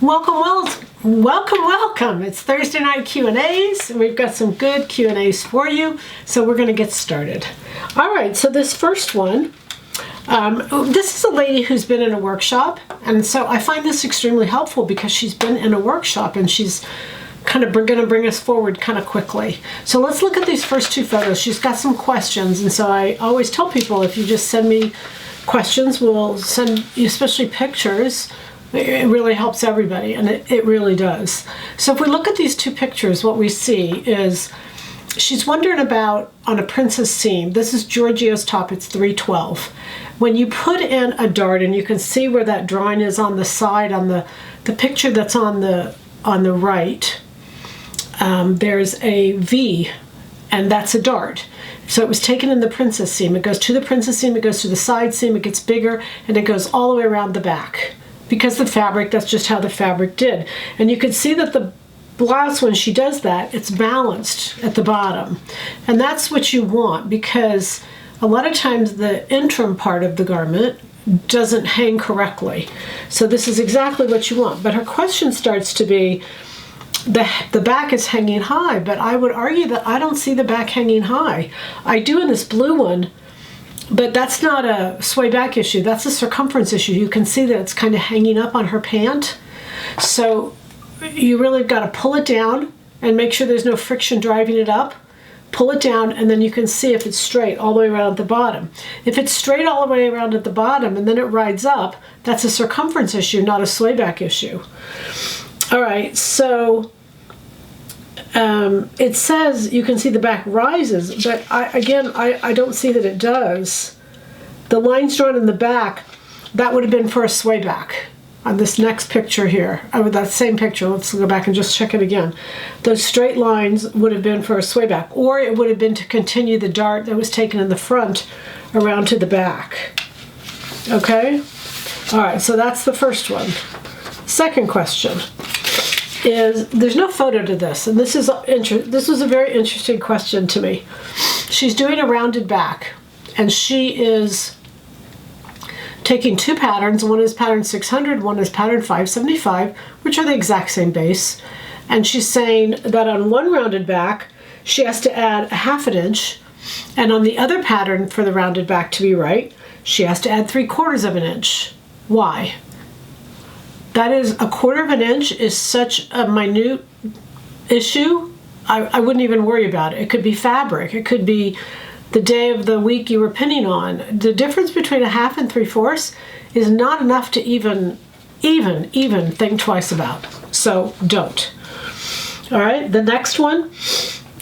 Welcome. It's Thursday night Q&As, and we've got some good Q&As for you, so we're going to get started. All right, so this first one, this is a lady who's been in a workshop, and so I find this extremely helpful because she's been in a workshop and she's kind of going to bring us forward kind of quickly. So let's look at these first two photos. She's got some questions, and so I always tell people if you just send me questions, we'll send you, especially pictures. It really helps everybody, and it really does. So if we look at these two pictures, what we see is she's wondering about, on a princess seam, this is Giorgio's top, it's 312. When you put in a dart, and you can see where that drawing is on the side, on the picture that's on the right, there's a V, and that's a dart. So it was taken in the princess seam. It goes to the princess seam, it goes to the side seam, it gets bigger, and it goes all the way around the back. Because the fabric, that's just how the fabric did. And you can see that the blouse, when she does that, it's balanced at the bottom. And that's what you want, because a lot of times the interim part of the garment doesn't hang correctly. So this is exactly what you want. But her question starts to be, the back is hanging high, but I would argue that I don't see the back hanging high. I do in this blue one, but that's not a sway back issue, that's a circumference issue. You can see that it's kind of hanging up on her pant. So you really got to pull it down and make sure there's no friction driving it up. Pull it down, and then you can see if it's straight all the way around at the bottom. If it's straight all the way around at the bottom and then it rides up, that's a circumference issue, not a sway back issue. All right, so it says you can see the back rises, but I don't see that it does. The lines drawn in the back, that would have been for a sway back. On this next picture here, that same picture, let's go back and just check it again. Those straight lines would have been for a sway back, or it would have been to continue the dart that was taken in the front around to the back. Okay? All right, so that's the first one. Second question is, there's no photo to this, and this was a very interesting question to me. She's doing a rounded back, and she is taking two patterns. One is pattern 600, one is pattern 575, which are the exact same base. And she's saying that on one rounded back, she has to add a 1/2 inch, and on the other pattern for the rounded back to be right, she has to add 3/4 inch. Why? That is, 1/4 inch is such a minute issue, I wouldn't even worry about it. It could be fabric, it could be the day of the week you were pinning on. The difference between 1/2 and 3/4 is not enough to even think twice about. So don't. All right, the next one,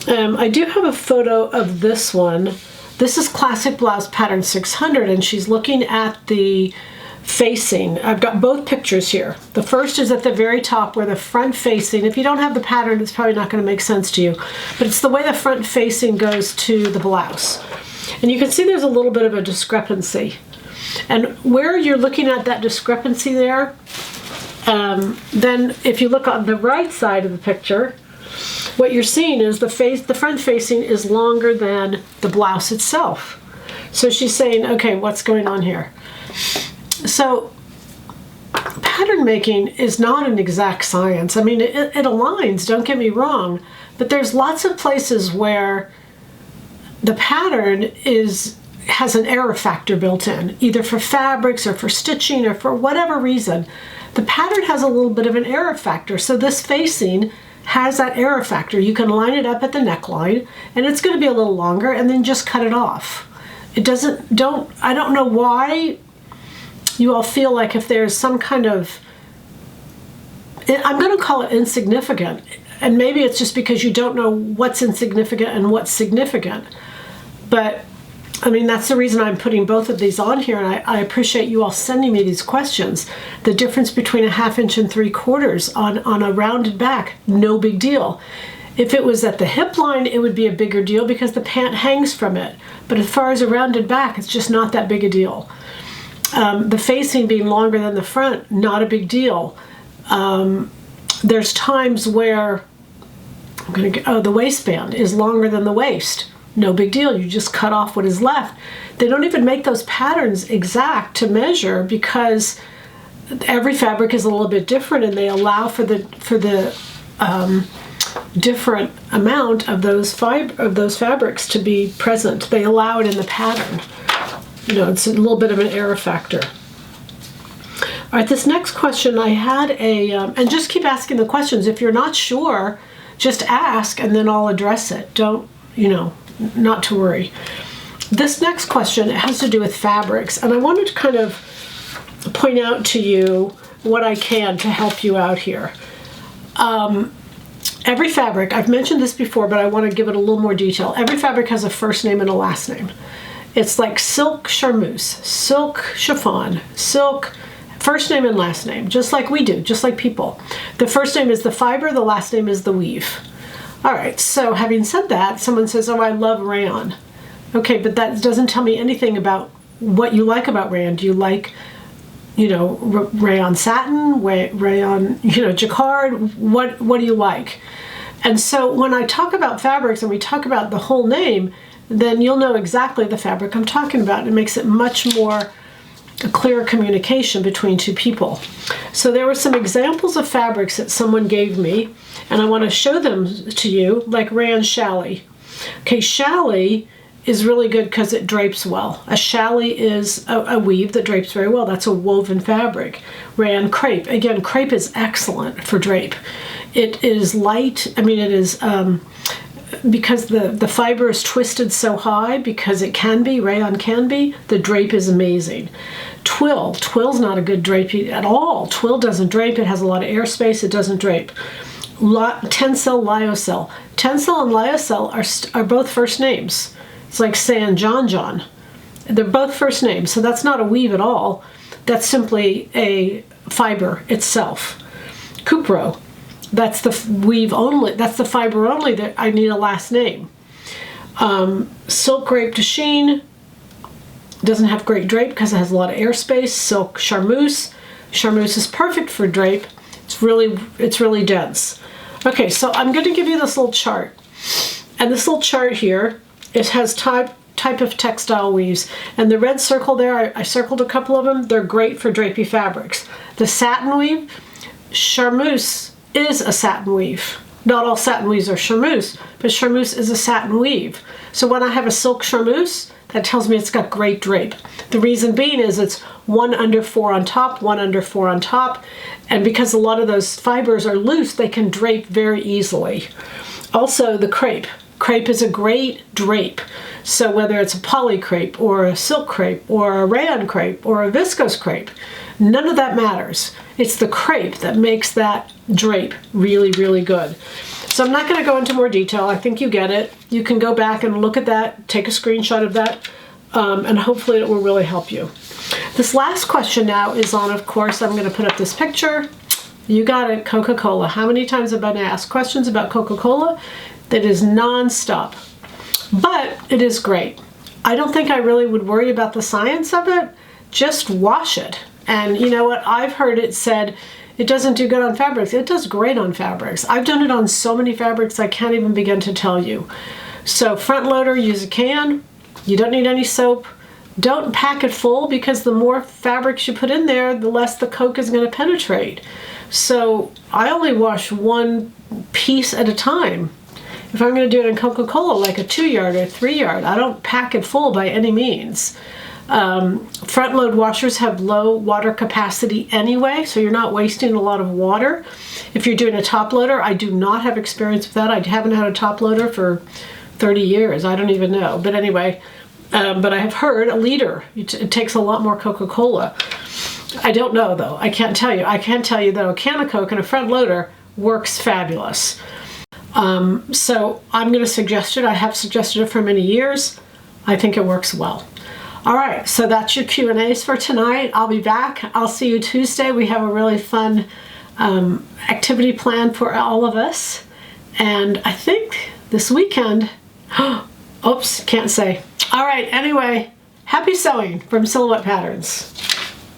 I do have a photo of this one. This is classic blouse pattern 600, and she's looking at the facing. I've got both pictures here. The first is at the very top where the front facing, if you don't have the pattern, it's probably not going to make sense to you, but it's the way the front facing goes to the blouse. And you can see there's a little bit of a discrepancy. And where you're looking at that discrepancy there, then if you look on the right side of the picture, what you're seeing is the front facing is longer than the blouse itself. So she's saying, okay, what's going on here? So pattern making is not an exact science. I mean, it aligns, don't get me wrong, but there's lots of places where the pattern has an error factor built in, either for fabrics or for stitching or for whatever reason. The pattern has a little bit of an error factor, so this facing has that error factor. You can line it up at the neckline, and it's going to be a little longer, and then just cut it off. I don't know why you all feel like if there's some kind of, I'm going to call it insignificant, and maybe it's just because you don't know what's insignificant and what's significant. But I mean, that's the reason I'm putting both of these on here, and I appreciate you all sending me these questions. The difference between 1/2 inch and 3/4 on a rounded back, no big deal. If it was at the hip line, it would be a bigger deal because the pant hangs from it. But as far as a rounded back, it's just not that big a deal. The facing being longer than the front, not a big deal. There's times where the waistband is longer than the waist. No big deal. You just cut off what is left. They don't even make those patterns exact to measure because every fabric is a little bit different, and they allow for the different amount of those fabrics to be present. They allow it in the pattern. You know, it's a little bit of an error factor. All right, this next question I had and just keep asking the questions. If you're not sure, just ask and then I'll address it. Don't, you know, not to worry. This next question, it has to do with fabrics, and I wanted to kind of point out to you what I can to help you out here. Every fabric, I've mentioned this before, but I want to give it a little more detail. Every fabric has a first name and a last name. It's like silk charmeuse, silk chiffon, silk, first name and last name, just like we do, just like people. The first name is the fiber, the last name is the weave. All right, so having said that, someone says, oh, I love rayon. Okay, but that doesn't tell me anything about what you like about rayon. Do you like, you know, rayon satin, rayon, you know, jacquard? What do you like? And so when I talk about fabrics and we talk about the whole name, then you'll know exactly the fabric I'm talking about. It makes it much more a clear communication between two people. So there were some examples of fabrics that someone gave me, and I want to show them to you, like rayon challis. Okay, challis is really good because it drapes well. A challis is a weave that drapes very well. That's a woven fabric. Rayon crepe, again, crepe is excellent for drape. It is light, I mean it is, because the fiber is twisted so high, because it can be, rayon can be, the drape is amazing. Twill's not a good drape at all. Twill doesn't drape, it has a lot of airspace, it doesn't drape. Tencel, lyocell. Tencel and lyocell are both first names. It's like saying John. They're both first names, so that's not a weave at all. That's simply a fiber itself. Cupro, that's the weave only, that's the fiber only that I need a last name. Silk grape de chine doesn't have great drape because it has a lot of airspace. Silk charmeuse. Charmeuse is perfect for drape. It's really dense. Okay, so I'm going to give you this little chart. And this little chart here, it has type of textile weaves. And the red circle there, I circled a couple of them. They're great for drapey fabrics. The satin weave, charmeuse is a satin weave. Not all satin weaves are charmeuse, but charmeuse is a satin weave. So when I have a silk charmeuse, that tells me it's got great drape. The reason being is it's 1 under 4 on top, 1 under 4 on top, and because a lot of those fibers are loose, they can drape very easily. Also, the crepe. Crepe is a great drape. So whether it's a poly crepe or a silk crepe or a rayon crepe or a viscose crepe, none of that matters. It's the crepe that makes that drape really, really good. So I'm not going to go into more detail. I think you get it. You can go back and look at that, take a screenshot of that, and hopefully it will really help you. This last question now is on, of course, I'm going to put up this picture. You got it, Coca-Cola. How many times have I been asked questions about Coca-Cola? That is non-stop. But it is great. I don't think I really would worry about the science of it. Just wash it. And you know what? I've heard it said, it doesn't do good on fabrics. It does great on fabrics. I've done it on so many fabrics I can't even begin to tell you. So front loader, use a can. You don't need any soap. Don't pack it full because the more fabrics you put in there, the less the Coke is going to penetrate. So I only wash one piece at a time. If I'm going to do it in Coca-Cola, like a 2-yard or 3-yard, I don't pack it full by any means. Front load washers have low water capacity anyway, so you're not wasting a lot of water. If you're doing a top loader, I do not have experience with that. I haven't had a top loader for 30 years. I don't even know. But anyway, but I have heard a liter. It takes a lot more Coca-Cola. I don't know though. I can't tell you. I can tell you that a can of Coke and a front loader works fabulous. So I'm going to suggest it. I have suggested it for many years. I think it works well. All right, so that's your Q&As for tonight. I'll be back. I'll see you Tuesday. We have a really fun activity planned for all of us. And I think this weekend, oops, can't say. All right, anyway, happy sewing from Silhouette Patterns.